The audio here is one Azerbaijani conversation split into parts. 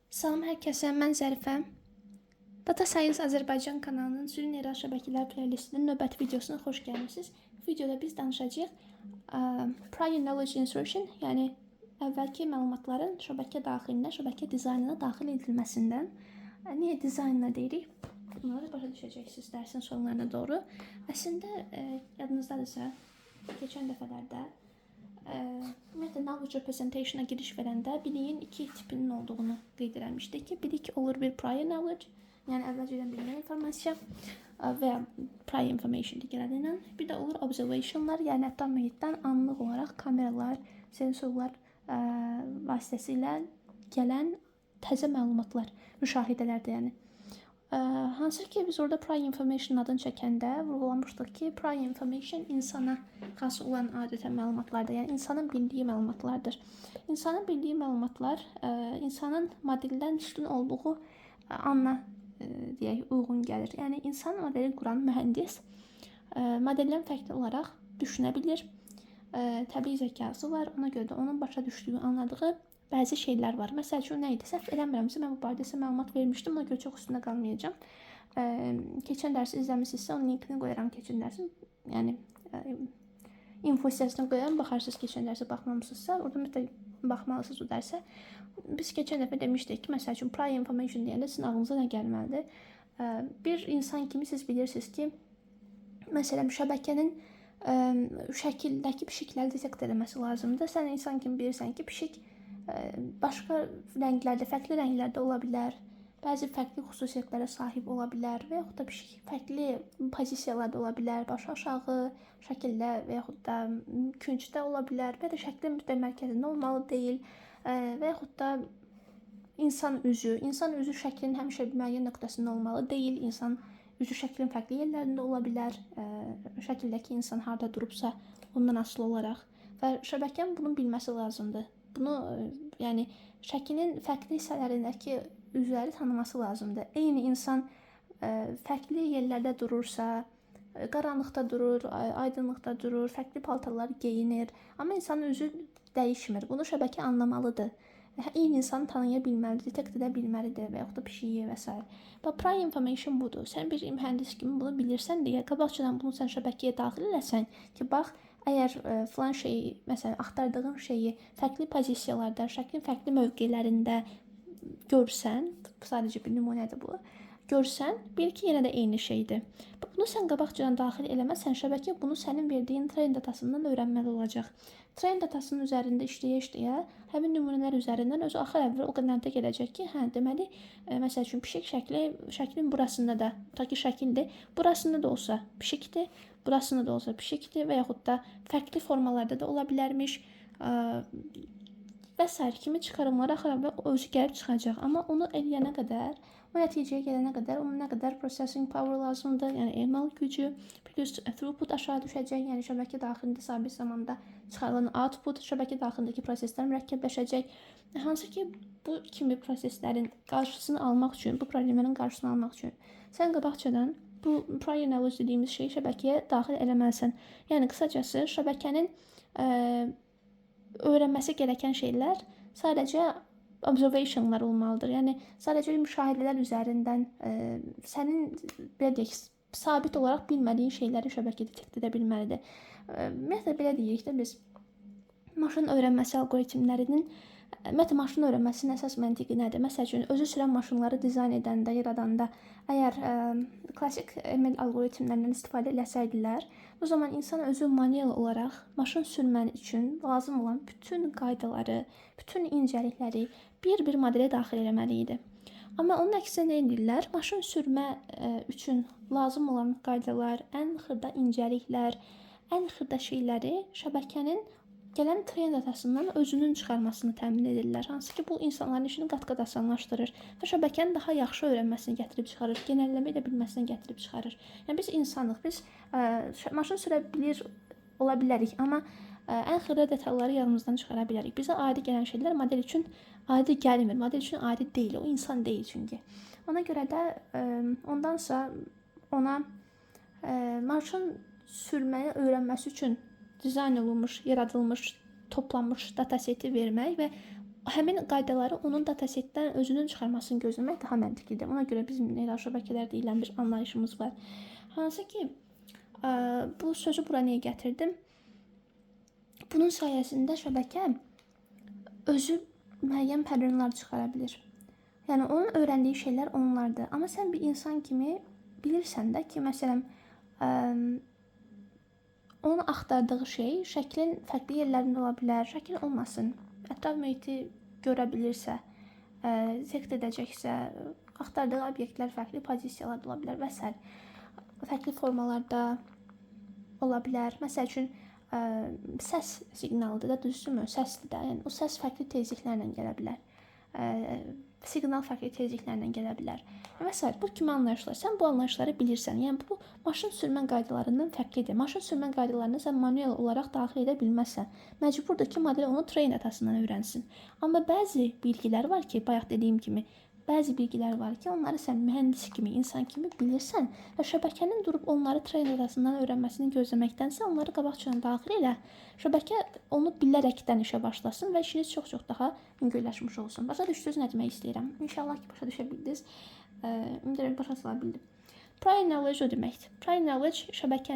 Salam hər kəsə, mən Zərifə. Data Science Azərbaycan kanalının sürü neyral şəbəkələr playlistinin növbəti videosuna xoş gəlmisiniz. Bu videoda biz danışacağıq prior knowledge insertion, yəni əvvəlki məlumatların şəbəkə daxilinə, şəbəkə dizaynına daxil edilməsindən. Niyə dizaynına deyirik? Bunları başa düşəcəksiniz dərsin sonlarına doğru. Əslində, yadınızdadırsa, keçən dəfələrdə ümumiyyətlə, knowledge representation'a giriş verəndə biliyin iki tipinin olduğunu qeyd etmişdik ki, bilik olur bir prior knowledge, yəni əvvəlcədən bilinən informasiya və prior information digərləri. Bir də olur observationlar, yəni hətta mühitdən anlıq olaraq kameralar, sensorlar vasitəsilə gələn təzə məlumatlar, müşahidələrdir yəni. Hansı ki biz orada prior information adını çəkəndə vurğulamışdıq ki, prior information insana xas olan adətən məlumatlardır. Yəni insanın bildiyi məlumatlardır. İnsanın bildiyi məlumatlar insanın modeldən üstün olduğu anla deyək uyğun gəlir. Yəni insan modeli quran mühəndis modeldən fərqli olaraq düşünə bilir. Təbii zəkası var. Ona görə də onun başa düşdüyü, anladığı bəzi şeylər var. Məsəl üçün nə idi? Səhv eləmirəmsə mən bu barədə sizə məlumat vermişdim. Ona görə çox üstündə qalmayacağam. Keçən dərsi izləmisinizsə onun linkini qoyaram keçən dərsin. Yəni info hissəsinə qoyaram. Baxarsınız keçən dərsə baxmamısınızsa, orada mütləq baxmalısınız o dərsə. Biz keçən dəfə demişdik ki, məsəl üçün prior information deyəndə sizin ağlınıza nə gəlməlidir? Bir insan kimi siz bilirsiniz ki, məsələn şəbəkənin şəkildəki pişikləri detekt etməsi lazımdır. Sən insan kimi bilirsən ki, pişik başqa rənglərdə, fərqli rənglərdə ola bilər, bəzi fərqli xüsusiyyətlərə sahib ola bilər və yaxud da pişik fərqli pozisiyalarda ola bilər, başı aşağı şəkildə və yaxud da küncdə ola bilər və ya da şəklin mütləq mərkəzində olmalı deyil və yaxud da insan üzü şəklin həmişə müəyyən nöqtəsində olmalı deyil, insan üzü şəklin fərqli yerlərində ola bilər, şəkildəki insan harada durubsa ondan asılı olaraq və şəbəkənin bunu bilməsi lazımdır. Bunu, yəni şəklin fərqli hissələrindəki üzvləri tanıması lazımdır. Eyni insan fərqli yerlərdə durursa, qaranlıqda durur, aydınlıqda durur, fərqli paltarlar geyinir, amma insanın üzü dəyişmir. Bunu şəbəkə anlamalıdır. Eyni insanı tanıya bilməlidir, detekt edə bilməlidir və yaxud da pişiyi və s. Və prior information budur. Sən bir mühəndis kimi bunu bilirsən deyə qabaqcadan bunu sən şəbəkəyə daxil eləsən ki, bax, əgər filan şeyi, məsələn, axtardığın şeyi fərqli pozisiyalarda, şəklin fərqli mövqelərində görsən, sadəcə bir nümunədir bu, görsən, bil ki, yenə də eyni şeydir. Bunu sən qabaqcadan daxil eləməsən, şəbəkə bunu sənin verdiyin train datasından öyrənməli olacaq. Train datasının üzərində işləyə-işləyə, həmin nümunələr üzərindən özü axır əvvəl o qənaətə gələcək ki, deməli, məsəl üçün, pişik şəklin burasında da, ta ki şəkildir, burasında da olsa pişikdir, burasında da olsa pişikdir və yaxud da fərqli formalarda da ola bilərmiş və s. kimi çıxarımlar axır əvvəl özü gəlib çıxacaq. Amma onu eləyənə qədər, o nəticəyə gələnə qədər, onun nə qədər processing power lazımdır, yəni emal gücü, plus throughput aşağı düşəcək, yəni şəbəkə daxilində sabit zamanda çıxarılan output, şəbəkə daxilindəki proseslər mürəkkəbləşəcək. Hansı ki, bu kimi proseslərin qarşısını almaq üçün, bu problemlərin qarşısını almaq üçün sən qabaqcadan bu prior knowledge dediyimiz şeyi şəbəkəyə daxil eləməlisən. Yəni, qısacası, şəbəkənin öyrənməsi gerəkən şeylər sadəcə observationlar olmalıdır. Yəni, sadəcə müşahidələr üzərindən sənin, belə deyək, sabit olaraq bilmədiyin şeyləri şəbəkə detekt edə bilməlidir. Ümumiyyətlə, belə deyirik də biz, maşın öyrənməsi algoritmlərinin, ümumiyyətlə, maşın öyrənməsinin əsas məntiqi nədir? Məsəl üçün, özü sürən maşınları dizayn edəndə, yaradanda, əgər klassik ML algoritmlərindən istifadə eləsəydilər, o zaman insan özü manuel olaraq maşın sürməni üçün lazım olan bütün qaydaları, bütün incəlikləri bir-bir modelə daxil eləməli idi. Amma onun əksinə nə edirlər? Maşın sürmə üçün lazım olan qaydalar, ən xırda incəliklər, ən xırda şeyləri şəbəkənin gələn train datasından özünün çıxarmasını təmin edirlər. Hansı ki, bu insanların işini qat-qat asanlaşdırır və şəbəkənin daha yaxşı öyrənməsini gətirib çıxarır, genəlləmə edə bilməsini gətirib çıxarır. Yəni, biz insanıq, biz maşın sürə bilir, ola bilərik, amma ən xırda detalları yanımızdan çıxara bilərik. Bizə adi gələn şeylər model üçün adi gəlmir, model üçün adi deyil, o insan deyil çünki. Ona görə də ondansa ona maşın sürməyi öyrənməsi üçün dizayn olunmuş, yaradılmış, toplanmış dataseti vermək və həmin qaydaları onun datasetdən özünün çıxarmasını gözləmək daha məntiqlidir. Ona görə bizim neural şəbəkələr deyilən bir anlayışımız var. Hansı ki, bu sözü bura niyə gətirdim? Bunun sayəsində şəbəkə özü müəyyən patternlar çıxara bilir. Yəni, onun öyrəndiyi şeylər onlardır. Amma sən bir insan kimi bilirsən də ki, məsələn, onun axtardığı şey şəklin fərqli yerlərində ola bilər, şəkil olmasın. Ətraf mühiti görə bilirsə, sekt edəcəksə, axtardığı obyektlər fərqli pozisiyalarda ola bilər və s. Fərqli formalarda ola bilər. Məsəl üçün, səs siqnalıdır da, düzdürmü? Səsdir də. Yəni, o səs fərqli tezliklərlə gələ bilər. Siqnal fərqli tezliklərlə gələ bilər. Və s. Bu kimi anlayışlar. Sən bu anlayışları bilirsən. Yəni, bu maşın sürmə qaydalarından fərqlidir. Maşın sürmə qaydalarını sən manuel olaraq daxil edə bilməzsən. Məcburdur ki, model onu train datasından öyrənsin. Amma bəzi bilgilər var ki, bayaq dediyim kimi, bəzi bilgilər var ki, onları sən mühəndis kimi, insan kimi bilirsən və şəbəkənin durub onları train datasından öyrənməsini gözləməkdənsə onları qabaqcadan daxil elə. Şəbəkə onu bilərəkdən işə başlasın və işiniz çox-çox daha yüngülləşmiş olsun. Başa düşdünüz nə demək istəyirəm? İnşallah ki, başa düşə bildiniz. Ümidvarım başa sala bildim. Prior knowledge o deməkdir. Prior knowledge şəbəkə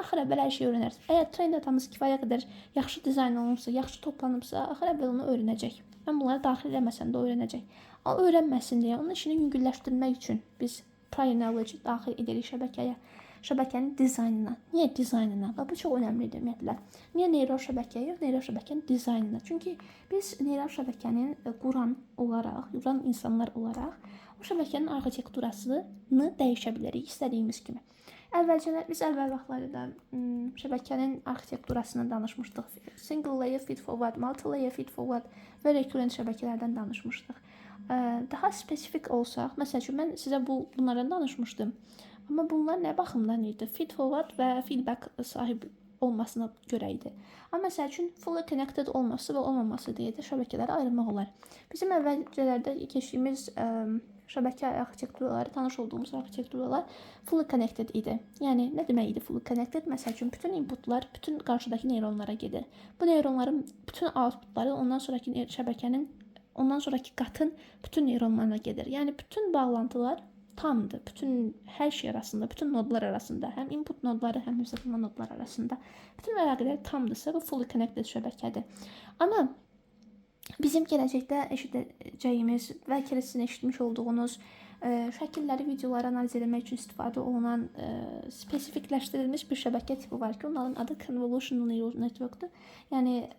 axır əvvəl hər şeyi öyrənər. Əgər train datamız kifayət qədər yaxşı dizayn olunubsa, yaxşı toplanıbsa, axır əvvəl onu öyrənəcək. Mən bunları daxil eləməsən də öyrənəcək. O öyrənməsin deyə, onun işini yüngülləşdirmək üçün biz prior knowledge daxil edirik şəbəkəyə. Şəbəkənin dizaynına. Niyə dizaynına? Bu çox önəmlidir ümumiyyətlə. Niyə neural şəbəkəyə yox, neural şəbəkənin dizaynına? Çünki biz neural şəbəkənin quran insanlar olaraq o şəbəkənin arxitekturasını dəyişə bilərik istədiyimiz kimi. Biz əvvəl vaxtlarda şəbəkənin arxitekturasını danışmışdıq. Single layer feed forward, multi layer feed forward və recurrent şəbəkələrdən danışmışdıq. Daha spesifik olsaq, məsəl üçün mən sizə bunlardan danışmışdım. Amma bunlar nə baxımdan idi? Feed forward və feedback sahib olmasına görə idi. Amma məsəl üçün fully connected olması və olmaması deyə də şəbəkələri ayırmaq olar. Bizim əvvəlcələrdə keçdiyimiz şəbəkə arxitekturaları, tanış olduğumuz arxitekturalar fully connected idi. Yəni, nə demək idi fully connected? Məsəl üçün, bütün inputlar bütün qarşıdakı neyronlara gedir. Bu neyronların bütün outputları ondan sonraki şəbəkənin, ondan sonraki qatın bütün neyronlarına gedir. Yəni, bütün bağlantılar tamdır. Bütün hər şey arasında, bütün nodlar arasında, həm input nodları, həm hesablama nodları arasında bütün əlaqələr tamdırsa, bu fully connected şəbəkədir. Amma bizim gələcəkdə eşidəcəyimiz və sizin eşitmiş olduğunuz şəkilləri, videoları analiz etmək üçün istifadə olunan spesifikləşdirilmiş bir şəbəkə tipi var ki, onların adı Convolutional Neural Network-dur. Yəni,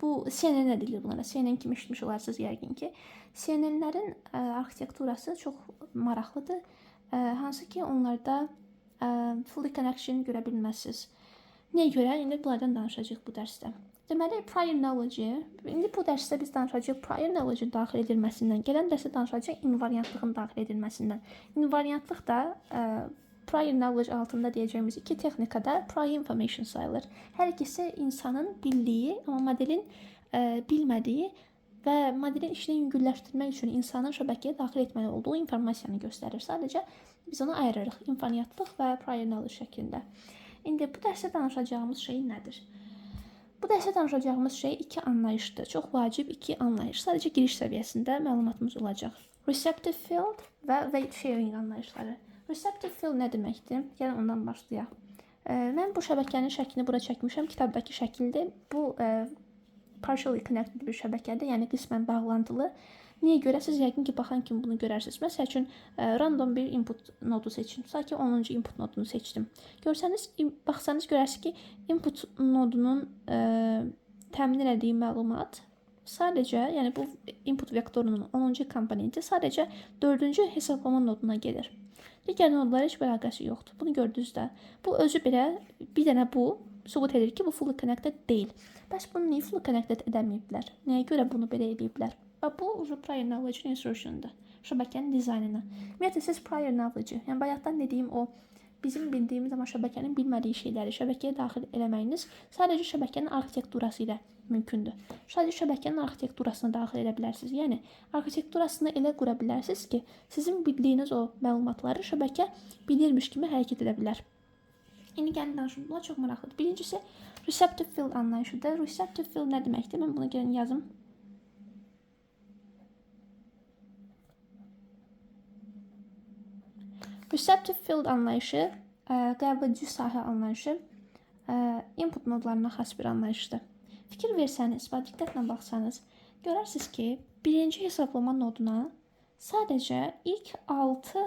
bu CNN edilir bunlara. CNN kimi eşitmiş olarsınız yəqin ki. CNN-lərin arxitekturası çox maraqlıdır. Hansı ki, onlarda fully connection görə bilməzsiniz. Nəyə görə? İndi bunlardan danışacağıq bu dərsdə. Deməli, prior knowledge, indi bu dərsdə biz danışacağıq prior knowledge daxil edilməsindən, gələn dərsdə danışacağıq invariantlığın daxil edilməsindən. İnvariantlıq da prior knowledge altında deyəcəyimiz iki texnikada prior information sayılır. Hər ikisi insanın bildiyi, amma modelin bilmədiyi və modelin işini yüngülləşdirmək üçün insanın şəbəkəyə daxil etməli olduğu informasiyanı göstərir. Sadəcə biz onu ayırırıq invariantlıq və prior knowledge şəklində. İndi bu dərsdə danışacağımız şey nədir? Bu dərsdə danışacağımız şey iki anlayışdır. Çox vacib iki anlayış. Sadəcə giriş səviyyəsində məlumatımız olacaq. Receptive field və weight sharing anlayışları. Receptive field nə deməkdir? Gəlin ondan başlayaq. Mən bu şəbəkənin şəklini bura çəkmişəm. Kitabdakı şəkildir. Bu partially connected bir şəbəkədir, yəni qismən bağlantılı. Niyə görə? Siz yəqin ki, baxan kimi bunu görərsiniz. Məsəl üçün, random bir input nodu seçin. Tutaq ki, 10-cu input nodunu seçdim. Baxsanız görərsiniz ki, input nodunun təmin elədiyi məlumat sadəcə, yəni bu input vektorunun 10-cu komponenti sadəcə 4-cü hesablama noduna gedir. Digər nodlara heç bir əlaqəsi yoxdur. Bunu gördünüz də. Bu özü belə, bir dənə bu sübut edir ki, bu fully connected deyil. Bəs bunu niyə fully connected edəməyiblər? Nəyə görə bunu belə ediblər? Və bu prior knowledge insertion'dur. Şəbəkənin dizaynına. Ümumiyyətlə, siz prior knowledge, yəni bayaqdan dediyim o bizim bildiyimiz amma şəbəkənin bilmədiyi şeyləri şəbəkəyə daxil eləməyiniz sadəcə şəbəkənin arxitekturası ilə mümkündür. Sadəcə şəbəkənin arxitekturasına daxil edə bilərsiniz. Yəni, arxitekturasını elə qura bilərsiniz ki, sizin bildiyiniz o məlumatları şəbəkə bilirmiş kimi hərəkət edə bilər. İndi gəlin danışım. Bunlar çox maraqlıdır. Birincisi, Receptive field anlayışıdır. Receptive field nə deməkdir? Mən bunu gəlin yazım. Receptive field anlayışı, qəbul edici sahə anlayışı input nodlarına xas bir anlayışdır. Fikir versəniz və diqqətlə baxsanız, görərsiniz ki, birinci hesablama noduna sadəcə ilk 6,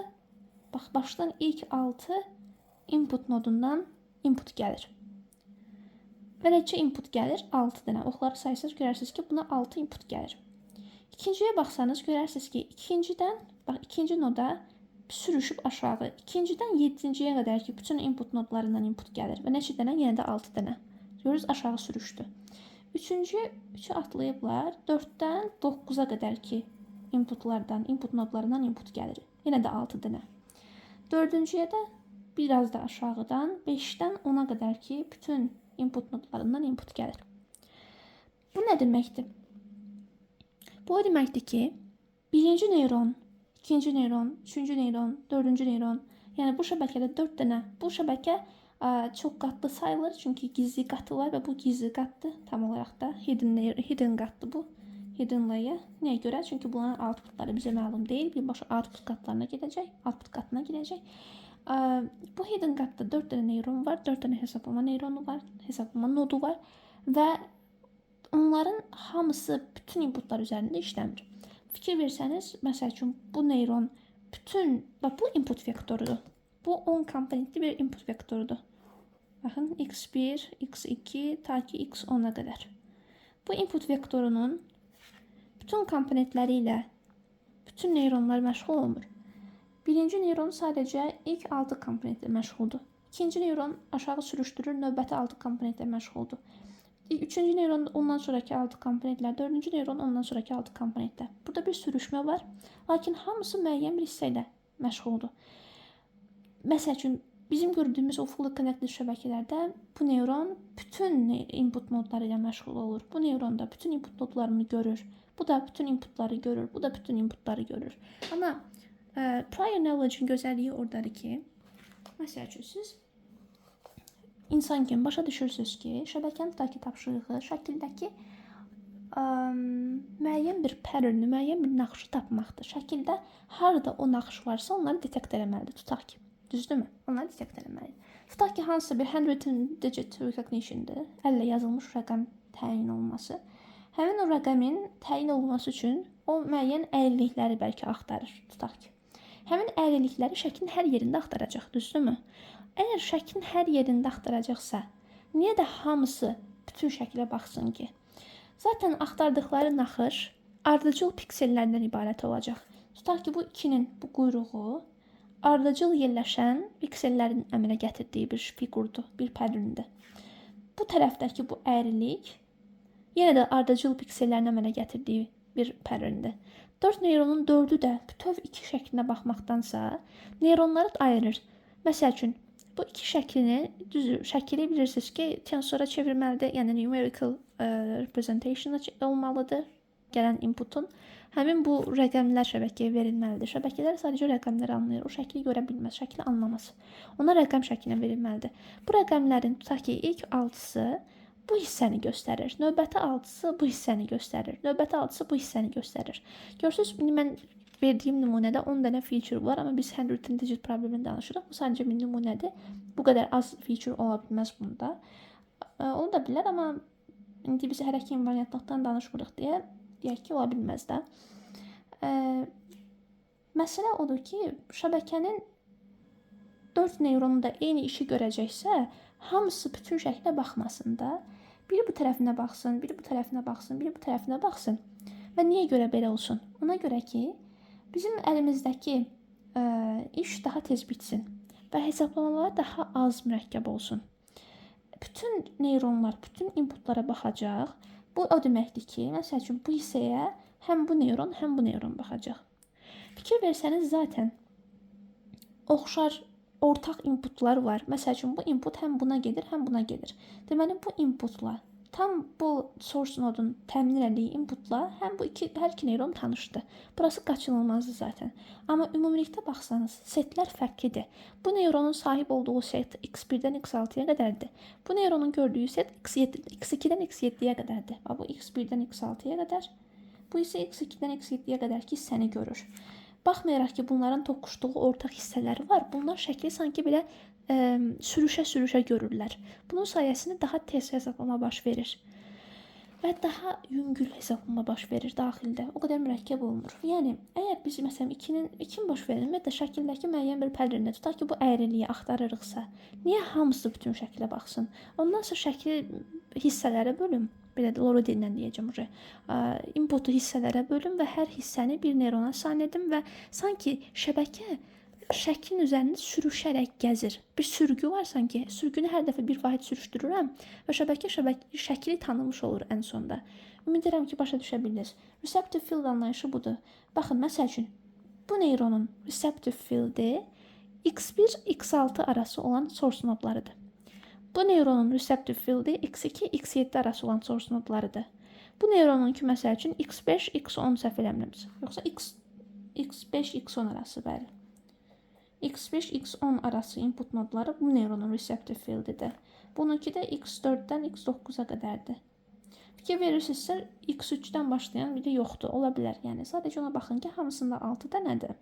başdan ilk 6 input nodundan input gəlir. Və neçə input gəlir? 6 dənə. Oxları saysanız görərsiniz ki, buna 6 input gəlir. İkinciyə baxsanız görərsiniz ki, ikinci noda sürüşüb aşağı. İkincidən 7-ciyə qədər ki, bütün input nodlarından input gəlir. Və neçə dənə? Yenə də 6 dənə. Görürüz, aşağı sürüşdü. Üçü atlayıblar. 4-dən 9-a qədər ki, input nodlarından input gəlir. Yenə də 6 dənə. Dördüncüyə də biraz da aşağıdan 5-dən 10-a qədər ki, bütün input nodlarından input gəlir. Bu nə deməkdir? Bu o deməkdir ki, birinci neyron, ikinci neyron, üçüncü neyron, dördüncü neyron, yəni bu şəbəkədə 4 dənə. Bu şəbəkə çox qatlı sayılır, çünki gizli qatı var və bu gizli qatdır. Tam olaraq da hidden qatdır bu. Hidden layer. Nəyə görə? Çünki bunların outputları bizə məlum deyil. Birbaşa output qatlarına gedəcək, output qatına girəcək. Bu hidden qatda 4 dənə neyron var, 4 dənə hesablama neyronu var, hesablama nodu var və onların hamısı bütün inputlar üzərində işləmir. Fikir versəniz, məsəl üçün bu neyron bu input vektorudur. Bu 10 komponentli bir input vektorudur. Baxın, x1, x2, ta ki x10'a qədər. Bu input vektorunun bütün komponentləri ilə bütün neyronlar məşğul olmur. Birinci neyron sadəcə ilk 6 komponentlə məşğuldur. İkinci neyron aşağı sürüşdürür, növbəti 6 komponentlə məşğuldur. Üçüncü neyron ondan sonraki 6 komponentlər, dördüncü neyron ondan sonraki 6 komponentlər. Burada bir sürüşmə var, lakin hamısı müəyyən bir hissə ilə məşğuldur. Məsəl üçün, bizim gördüyümüz o fully connected şəbəkələrdə bu neyron bütün input nodları ilə məşğul olur. Bu neyron da bütün input nodlarını görür. Bu da bütün inputları görür. Bu da bütün inputları görür. Amma prior knowledge-in gözəlliyi oradadır ki, məsəl üçün, siz insan kimi başa düşürsünüz ki, şəbəkənin tutaq tapşırığı şəkildəki müəyyən bir pattern, müəyyən bir naxışı tapmaqdır. Şəkildə harada o naxış varsa onları detekt eləməlidir, tutaq ki. Düzdürmü? Onları detekt eləməlidir. Tutaq ki, hansısa bir handwritten digit recognition-dır, əllə yazılmış rəqəm təyin olunması. Həmin o rəqəmin təyin olunması üçün o müəyyən əyrilikləri bəlkə axtarır, tutaq ki. Həmin əyrilikləri şəklin hər yerində axtaracaq, düzdürmü? Əgər şəklin hər yerində axtaracaqsa, niyə də hamısı bütün şəklə baxsın ki? Zaten axtardıqları naxış ardıcıl piksellərdən ibarət olacaq. Tutaq ki, bu 2-nin bu quyruğu ardıcıl yerləşən piksellərin əmələ gətirdiyi bir figurdur, bir patterndir. Bu tərəfdəki bu əyrilik yenə də ardıcıl piksellərin əmələ gətirdiyi bir patterndir. 4 neyronun 4-ü də bütöv 2 şəklinə baxmaqdansa, neyronları ayırır. Məsəl üçün, bu iki şəkili bilirsiniz ki, tensora çevirməlidir, yəni numerical representation olmalıdır gələn inputun. Həmin bu rəqəmlər şəbəkəyə verilməlidir. Şəbəkələr sadəcə rəqəmləri anlayır, o şəkli görə bilməz, şəkli anlamaz. Ona rəqəm şəklinə verilməlidir. Bu rəqəmlərin tutaq ki, ilk 6-sı bu hissəni göstərir, növbəti 6-sı bu hissəni göstərir, növbəti 6-sı bu hissəni göstərir. Görürsünüz, mən verdiyim nümunədə 10 dənə feature var, amma biz handwritten digit problemini danışırıq. Bu sadəcə bir nümunədir. Bu qədər az feature ola bilməz bunda. Ola da bilər, amma indi biz hər iki invariantlıqdan danışmırıq deyə deyək ki, ola bilməz də. Məsələ odur ki, şəbəkənin 4 neyronu da eyni işi görəcəksə, hamısı bütün şəklə baxmasın da. Biri bu tərəfinə baxsın, biri bu tərəfinə baxsın, biri bu tərəfinə baxsın. Və niyə görə belə olsun? Ona görə ki, bizim əlimizdəki iş daha tez bitsin və hesablamalar daha az mürəkkəb olsun. Bütün neyronlar, bütün inputlara baxacaq. Bu o deməkdir ki, məsəl üçün bu hissəyə həm bu neyron baxacaq. Fikir versəniz, zaten oxşar ortaq inputlar var. Məsəl üçün bu input həm buna gedir, həm buna gedir. Deməli, bu inputla tam bu source nodun təmin etdiyi inputla hər iki neyron tanışdır. Burası qaçınılmazdır zaten. Amma ümumilikdə baxsanız, setlər fərqlidir. Bu neyronun sahib olduğu set x1-dən x6-ya qədərdir. Bu neyronun gördüyü set x2-dən x7-yə qədərdir. Bu x1-dən x6-ya qədər. Bu isə x2-dən x7-yə qədərki hissəni görür. Baxmayaraq ki, bunların toqquşduğu ortaq hissələri var. Bunlar şəkli sanki belə sürüşə-sürüşə görürlər. Bunun sayəsində daha tez hesablama baş verir və daha yüngül hesablama baş verir daxildə. O qədər mürəkkəb olmur. Yəni, əgər biz məsələn 2-ni baş verir, ümumiyyətlə şəkildəki müəyyən bir pərdəni tutaq ki, bu əyriliyi axtarırıqsa, niyə hamısı bütün şəklə baxsın? Ondan sonra şəkli hissələrə bölüm. Belə də Loro dilindən deyəcəm. Inputu hissələrə bölüm və hər hissəni bir neyrona assign edim və sanki şəbəkə şəklin üzərində sürüşərək gəzir. Bir sürgü var sanki. Sürgünü hər dəfə bir vahid sürüşdürürəm və şəbəkə şəkli tanınmış olur ən sonda. Ümid edirəm ki, başa düşə bildiniz. Receptive field anlayışı budur. Baxın, məsəl üçün, bu neyronun receptive fieldi x1, x6 arası olan source nodlarıdır. Bu neyronun receptive fieldi x2, x7 arası olan source nodlarıdır. Bu neyronunki məsəl üçün x5, x10 səhv eləmirəmsə. Yoxsa x5, x10 arası, bəli. x5, x10 arası input nodları bu neyronun receptive fieldidir. Bununki də x4-dən x9-a qədərdir. Fikir verirsinizsə, x3-dən başlayan bir də yoxdur. Ola bilər. Yəni, sadəcə ona baxın ki, hamısında 6 dənədir.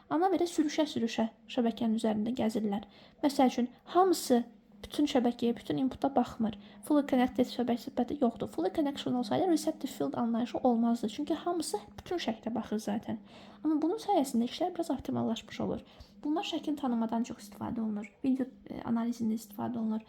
Amma belə sürüşə-sürüşə şəbəkənin üzərində gəzirlər. Məsəl üçün, hamısı bütün şəbəkəyə, bütün inputa baxmır. Fully connected şəbəkə yoxdur. Fully connection olsaydı receptive field anlayışı olmazdı. Çünki hamısı bütün şəklə baxır zaten. Amma bunun sayəsində işlər biraz optimallaşmış olur. Bunlar şəklin tanımadan çox istifadə olunur. Video analizində istifadə olunur.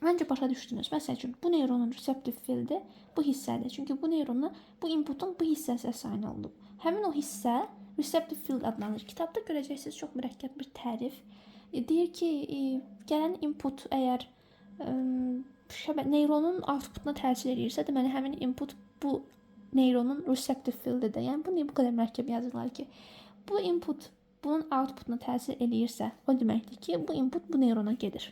Məncə başa düşdünüz. Məsəl üçün, bu neyronun receptive fieldi bu hissədir. Çünki bu neyronla bu inputun bu hissəsi assign olunub. Həmin o hissə receptive field adlanır. Kitabda görəcəksiniz çox mürəkkəb bir tərif. Deyir ki, gələn input əgər neyronun outputuna təsir edirsə, deməli həmin input bu neyronun receptive fieldidir. Yəni, bu niyə bu qədər mürəkkəb yazırlar ki? Bu input bunun outputuna təsir edirsə, o deməkdir ki, bu input bu neyrona gedir.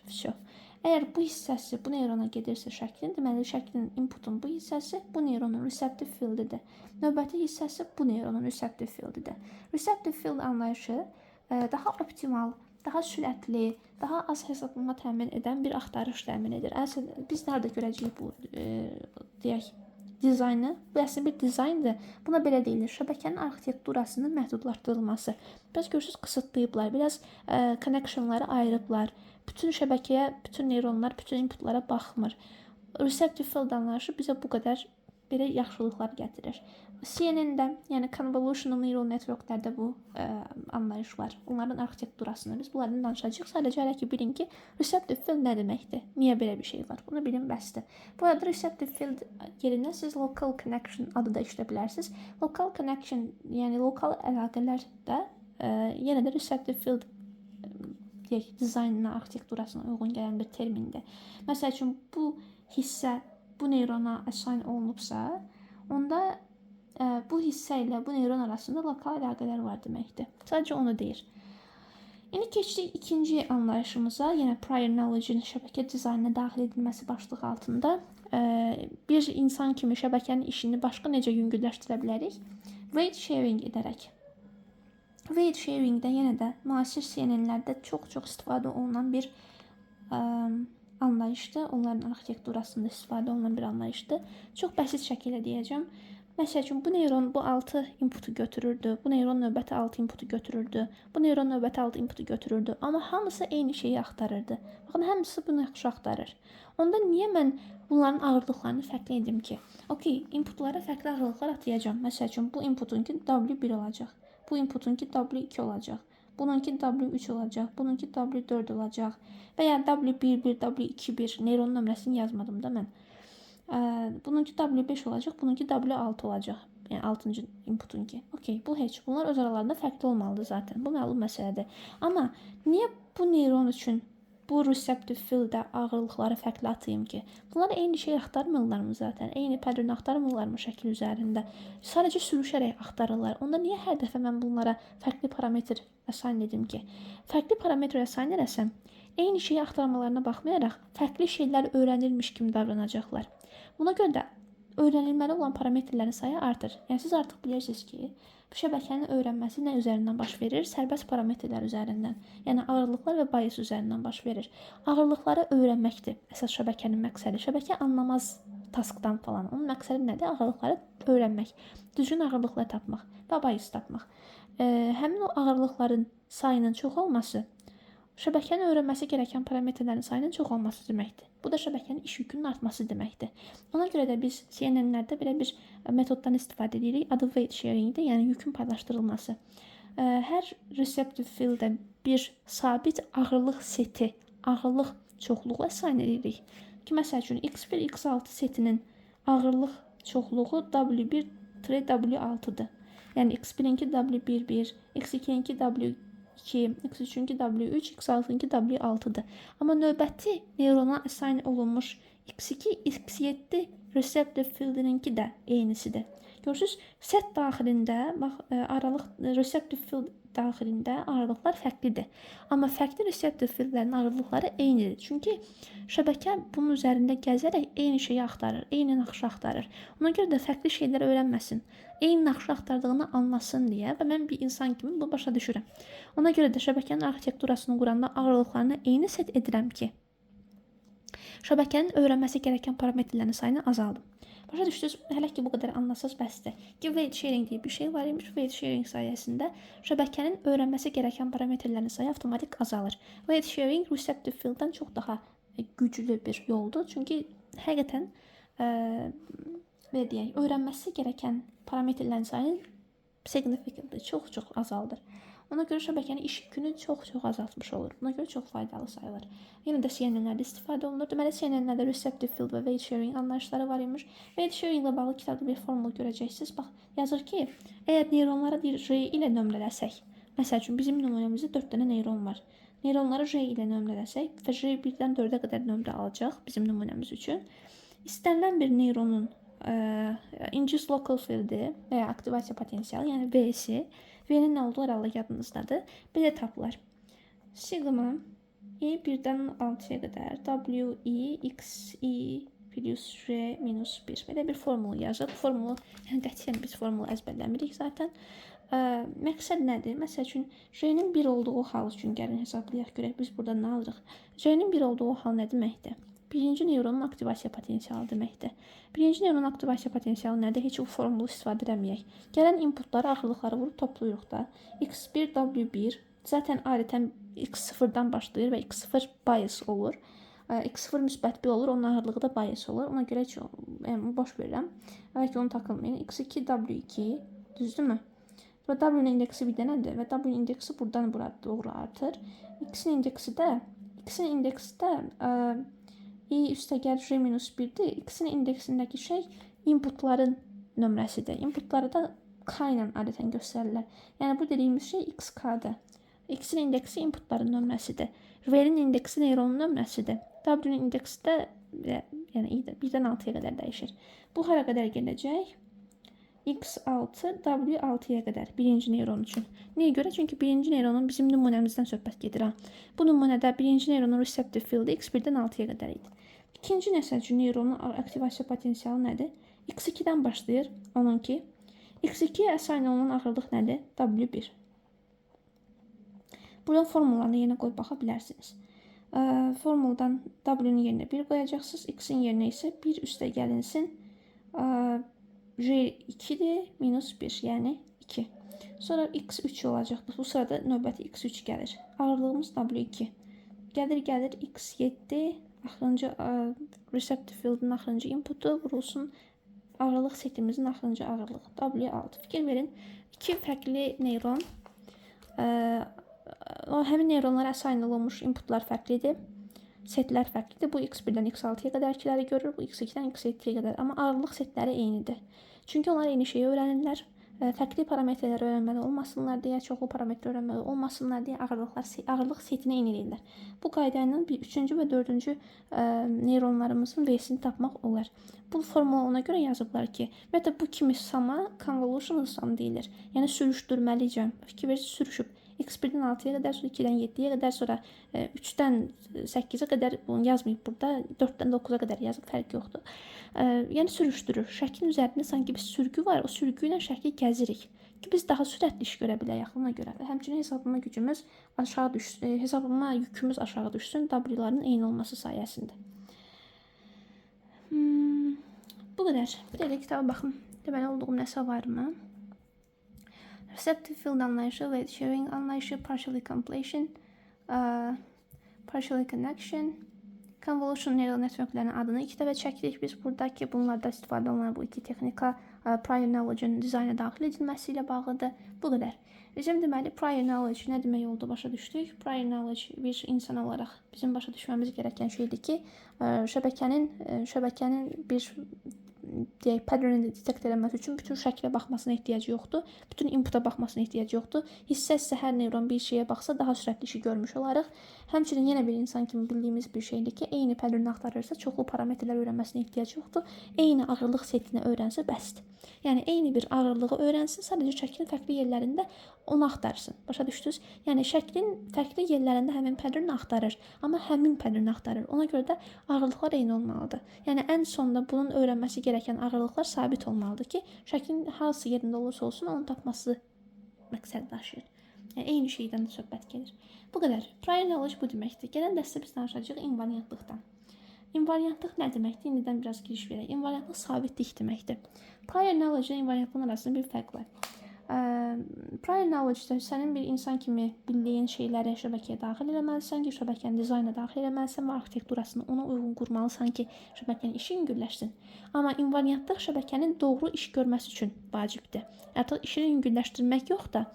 Əgər bu hissəsi bu neyrona gedirsə şəklin, deməli şəklin inputun bu hissəsi bu neyronun receptive fieldidir. Növbəti hissəsi bu neyronun receptive fieldidir. Receptive field anlayışı daha optimal, daha sürətli, daha az hesablama təmin edən bir axtarış təmin edir. Əslində biz nerede görəcəyik bu deyək dizaynı? Bu əslində bir dizayndır. Buna belə deyilir. Şəbəkənin arxitekturasının məhdudlaşdırılması. Biraz görürsünüz qısıtlayıblar, biraz connectionları ayırıblar. Bütün şəbəkəyə, bütün neyronlar, bütün inputlara baxmır. Receptive field anlayışı bizə bu qədər belə yaxşılıqlar gətirir. CNN-də, yəni Convolutional Neural Networklərdə bu anlayış var. Onların arxitekturasını biz bunlardan danışacağıq. Sadəcə hələ ki bilin ki, receptive field nə deməkdir? Niyə belə bir şey var? Bunu bilin bəsdir. Bu arada receptive field yerinə siz local connection adı da işlədə bilərsiniz. Local connection, yəni lokal əlaqələr də yenə də receptive field dizaynına, arxitekturasına uyğun gələn bir termindir. Məsəl üçün, bu hissə bu neyrona assign olunubsa, onda bu hissə ilə bu neyron arasında lokal əlaqələr var deməkdir. Sadəcə onu deyir. İndi keçdik ikinci anlayışımıza, yəni prior knowledge-in şəbəkə dizaynına daxil edilməsi başlığı altında bir insan kimi şəbəkənin işini başqa necə yüngülləşdirə bilərik? Weight sharing edərək. Weight sharing-də yenə də müasir CNN-lərdə çox istifadə olunan bir anlayışdır. Onların arxitekturasında istifadə olunan bir anlayışdır. Çox bəsit şəkildə deyəcəm. Məsəl üçün, bu neyron bu 6 inputu götürürdü. Bu neyron növbəti 6 inputu götürürdü. Bu neyron növbəti 6 inputu götürürdü. Amma hamısı eyni şeyi axtarırdı. Baxın, hamısı bunu yaxşı axtarır. Onda niyə mən bunların ağırlıqlarını fərqli edim ki? Okey, inputlara fərqli ağırlıqlar atayacağım. Məsəl üçün, bu inputunki W1 olacaq. Bu inputunki W2 olacaq. Bununki W3 olacaq. Bununki W4 olacaq. Və ya W11, W21 neyron nömrəsini yazmadım da mən. Bununki W5 olacaq. Bununki W6 olacaq. Yəni 6-cı inputunki. Okey, bu heç. Bunlar öz aralarında fərqli olmalıdır zaten. Bu məlum məsələdir. Amma niyə bu neyron üçün bu receptive field-də ağırlıqları fərqli atayım ki? Bunlar eyni şey axtarmırlarmı zaten? Eyni pattern axtarmırlarmı şəkil üzərində? Sadəcə sürüşərək axtarırlar. Onda niyə hər dəfə mən bunlara fərqli parametr assign edim ki? Fərqli parametr assign edersəm, eyni şeyi axtarmalarına baxmayaraq fərqli şeylər öyrənilmiş kimi davranacaqlar. Buna görə də öyrənilməli olan parametrlərin sayı artır. Yəni siz artıq bilirsiniz ki, bu şəbəkənin öyrənməsi nə üzərindən baş verir? Sərbəst parametrlər üzərindən. Yəni ağırlıqlar və bias üzərindən baş verir. Ağırlıqları öyrənməkdir əsas şəbəkənin məqsədi. Şəbəkə anlamaz taskdan falan. Onun məqsədi nədir? Ağırlıqları öyrənmək. Düzgün ağırlıqları tapmaq və bias tapmaq. Həmin o ağırlıqların sayının çox olması şəbəkənin öyrənməsi gerəkən parametrlərin sayının çox olması deməkdir. Bu da şəbəkənin iş yükünün artması deməkdir. Ona görə də biz CNN-lərdə belə bir metoddan istifadə edirik. Adı weight sharing-dir, yəni yükün paylaşdırılması. Hər receptive field-də bir sabit ağırlıq seti, ağırlıq çoxluğu əsayn edirik. Ki, məsəl üçün, X1, X6 setinin ağırlıq çoxluğu W1-W6-dır. Yəni, X1-inki W11, X2-inki W2, X3-inki W3, X6-inki W6-dır. Amma növbəti neyrona əsayn olunmuş X2, X7 receptive field-ninki də eynisidir. Görürsünüz, set daxilində, aralıq receptive field daxilində aralıqlar fərqlidir. Amma fərqli receptive fieldlərin aralıqları eynidir. Çünki şəbəkə bunun üzərində gəzərək eyni şeyi axtarır, eyni naxışı axtarır. Ona görə də fərqli şeylər öyrənməsin, eyni naxışı axtardığını anlasın deyə və mən bir insan kimi bunu başa düşürəm. Ona görə də şəbəkənin arxitekturasını quranda ağırlıqlarını eyni set edirəm ki, şəbəkənin öyrənməsi gerəkən parametrlərin sayını azaldım. Başa düşdünüz, hələ ki bu qədər anlasaz bəsdir. Ki, weight sharing deyə bir şey var imiş. Weight sharing sayəsində şəbəkənin öyrənməsi gerəkən parametrlərin sayı avtomatik azalır. Weight sharing receptive field-dən çox daha güclü bir yoldur. Çünki həqiqətən öyrənməsi gerəkən parametrlərin sayını significantly çox azaldır. Ona görə şəbəkənin iş yükünü çox azaltmış olur. Buna görə çox faydalı sayılır. Yenə də CNN-lərdə istifadə olunur. Deməli, CNN-lərdə receptive field və weight sharing anlayışları var imiş. Weight sharing ilə bağlı kitabda bir formul görəcəksiniz. Bax, yazır ki, əgər neyronlara R ilə nömrələsək, məsəl üçün bizim nümunəmizdə 4 dənə neyron var. Neyronları R ilə nömrələsək və R 1-dən 4-ə qədər nömrə alacaq bizim nümunəmiz üçün. İstənilən bir neyronun induced local field-i və ya aktivasiya potensialı, yəni V-si, V-nin nə olduğu aralı yadınızdadır. Belə tapılar. Sigma i 1-dən 6-ya qədər W-i x-i plus R minus 1. Belə bir formulu yazır. Bu formulu, yəni qətiyyən biz formulu əzbərləmirik zaten. Məqsəd nədir? Məsəl üçün, R-nin 1 olduğu hal üçün gəlin hesablayaq görək biz burada nə alırıq. R-nin 1 olduğu hal nə deməkdir? Birinci neyronun aktivasiya potensialı deməkdir. Birinci neyronun aktivasiya potensialı nədir? Heç o formulu istifadə edəməyək. Gələn inputları, ağırlıqları vurub toplayırıq da. X1, W1, zaten adətən X0-dan başlayır və X0 bias olur. X0 müsbət 1 olur, onun ağırlığı da bias olur. Ona görə boş verirəm. Bəlkə onu takılmayın. X2, W2, düzdürmü? Və W-nin indeksi bir dənədir və W-nin indeksi buradan bura doğru artır. X-in indeksi də i üstəgəl R minus 1-dir. X-in indeksindəki şey inputların nömrəsidir. Inputları da K ilə adətən göstərirlər. Yəni bu dediyimiz şey XK-dır. X-in indeksi inputların nömrəsidir. R-nin indeksi neyronun nömrəsidir. W-nin indeksi də yəni 1-dən 6-ya qədər dəyişir. Bu hara qədər gələcək? X6, W6-ya qədər birinci neyron üçün. Niyə görə? Çünki birinci neyronun bizim nümunəmizdən söhbət gedir. Bu nümunədə birinci neyronun receptive field-i X1-dən 6-ya qədər idi. İkinci məsəl üçün neyronun aktivasiya potensialı nədir? X2-dən başlayır, onunki. X2-yə əsayn olunan ağırlıq nədir? W1. Buradan formullarını yenə qoyub baxa bilərsiniz. Formuldan W-nun yerinə 1 qoyacaqsınız. X-in yerinə isə 1 üstə gəlinsin. R2-dir, minus 1, yəni 2. Sonra X3 olacaqdır. Bu sırada növbəti X3 gəlir. Ağırlığımız W2. Gəlir X7, axırıncı receptive field-in axırıncı inputu vurulsun ağırlıq setimizin axırıncı ağırlığı W6. Fikir verin, 2 fərqli neyron, həmin neyronlara əsayn olunmuş inputlar fərqlidir. Setlər fərqlidir. Bu X1-dən X6-ya qədərkiləri görür, bu X2-dən X7-yə qədər. Amma ağırlıq setləri eynidir. Çünki onlar eyni şeyi öyrənirlər. Fərqli parametrləri öyrənməli olmasınlar deyə, çoxlu parametr öyrənməli olmasınlar deyə ağırlıq setini eyni edirlər. Bu qayda ilə 3-cü və 4-cü neyronlarımızın V-sini tapmaq olar. Bu formula ona görə yazıblar ki, ümumiyyətlə bu kimi sama convolutional sum deyilir. Yəni sürüşdürməli cəm. Fikir verirsiniz, sürüşüb. X1-dən 6-ya qədər, sonra 2-dən 7-yə qədər, sonra 3-dən 8-ə qədər bunu yazmayıb burada. 4-dən 9-a qədər yazıb, fərq yoxdur. Yəni sürüşdürür. Şəklin üzərində sanki bir sürgü var. O sürgü ilə şəkli gəzirik ki, biz daha sürətli iş görə bilək ona görə. Və həmçinin hesablama gücümüz aşağı düşsün, hesablama yükümüz aşağı düşsün W-ların eyni olması sayəsində. Bu qədər. Bir də kitaba baxım. Deməli olduğum nəsə var mı? Receptive field anlayışı, weight sharing anlayışı, partially completion, partially connection, convolution neural networklərin adını 2 dəfə çəkdik biz burada ki, bunlarda istifadə olunan bu iki texnika prior knowledge-ın dizayna daxil edilməsi ilə bağlıdır. Bu qədər. Bizim deməli prior knowledge nə demək oldu başa düşdük. Prior knowledge bir insan olaraq bizim başa düşməmiz gerəkən şeydir ki, şəbəkənin bir deyək, pattern-ı detect eləməsi üçün bütün şəklə baxmasına ehtiyacı yoxdur. Bütün inputa baxmasına ehtiyacı yoxdur. Hissə hər neyron bir şeyə baxsa daha sürətli işi görmüş olarıq. Həmçinin yenə bir insan kimi bildiyimiz bir şeydir ki, eyni pattern-ı axtarırsa çoxlu parametrlər öyrənməsinə ehtiyacı yoxdur. Eyni ağırlıq setini öyrənsə bəsdir. Yəni eyni bir ağırlığı öyrənsin, sadəcə şəklin fərqli yerlərində onu axtarsın. Başa düşdünüz? Yəni şəklin fərqli yerlərində həmin pattern-ı axtarır, amma həmin pattern-ı axtarır. Ona görə də ağırlıqlar eyni olmalıdır. Yəni ən sonda bunun öyrənməsi gerəkən ağırlıqlar sabit olmalıdır ki, şəklin hansı yerində olursa olsun onu tapması məqsəd daşıyır. Yəni eyni şeydən də söhbət gedir. Bu qədər. Prior knowledge bu deməkdir. Gələn dərsdə biz danışacağıq invariantlıqdan. İnvariantlıq nə deməkdir? İndidən biraz giriş verək. İnvariantlıq sabitlik deməkdir. Prior knowledge ilə invariantlığın arasında bir fərq var. Prior knowledge-da sənin bir insan kimi bildiyin şeyləri şəbəkəyə daxil eləməlisən ki, şəbəkənin dizaynına daxil eləməlisən və arxitekturasını ona uyğun qurmalısan ki, şəbəkənin işi yüngülləşsin. Amma invariantlıq şəbəkənin doğru iş görməsi üçün vacibdir. Artıq işini yüngülləşdirmək yox da,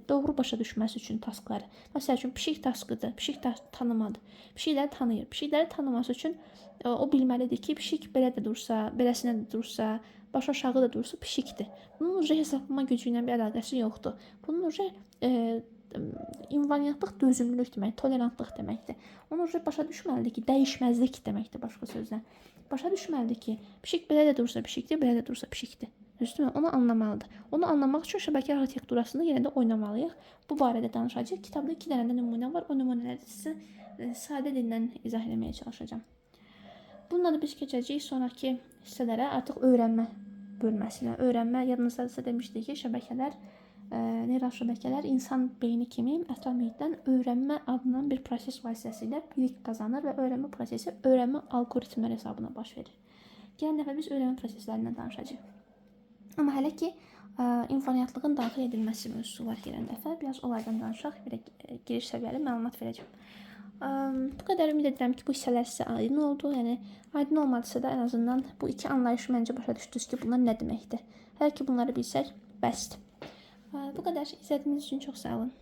doğru başa düşməsi üçün taskları. Məsəl üçün, pişik taskıdır, pişik tanımadı. Pişikləri tanıyır. Pişikləri tanıması üçün o bilməlidir ki, pişik belə də dursa, beləsinə də dursa, baş aşağı da dursa pişikdir. Bunun uca hesablama gücü ilə bir əlaqəsi yoxdur. Bunun uca invariantlıq dözümlülük demək, tolerantlıq deməkdir. Onun uca başa düşməlidir ki, dəyişməzlik deməkdir başqa sözlə. Başa düşməlidir ki, pişik belə də dursa pişikdir, belə də dursa pişikdir. Düzdürmü? Onu anlamalıdır. Onu anlamaq üçün şəbəkə arxitekturasında yenə də oynamalıyıq. Bu barədə danışacağıq. Kitabda 2 dənə nümunə var. O nümunələri sizə sadə dillə izah etməyə çalışacağam. Bununla da biz keçəcəyik sonraki hissələrə, artıq öyrənmə bölməsinə. Öyrənmə, yadınızdadırsa demişdik ki, şəbəkələr, neural şəbəkələr insan beyni kimi ətraf mühitdən öyrənmə adlanan bir proses vasitəsilə bilik qazanır və öyrənmə prosesi öyrənmə alqoritmlər hesabına baş verir. Gələn dəfə biz öyrənmə proseslərindən danışacağıq. Amma hələ ki, invariantlığın daxil edilməsi mövzusu var gələn dəfə. Biraz onlardan danışaq, bir giriş səviyyəli məlumat verəcəm. Bu qədər ümid edirəm ki, bu hissələr sizə aydın oldu. Yəni, aydın olmadısa da ən azından bu iki anlayışı məncə başa düşdünüz ki, bunlar nə deməkdir. Hər ki, bunları bilsək, bəsdir. Bu qədər. İzlədiyiniz üçün çox sağ olun.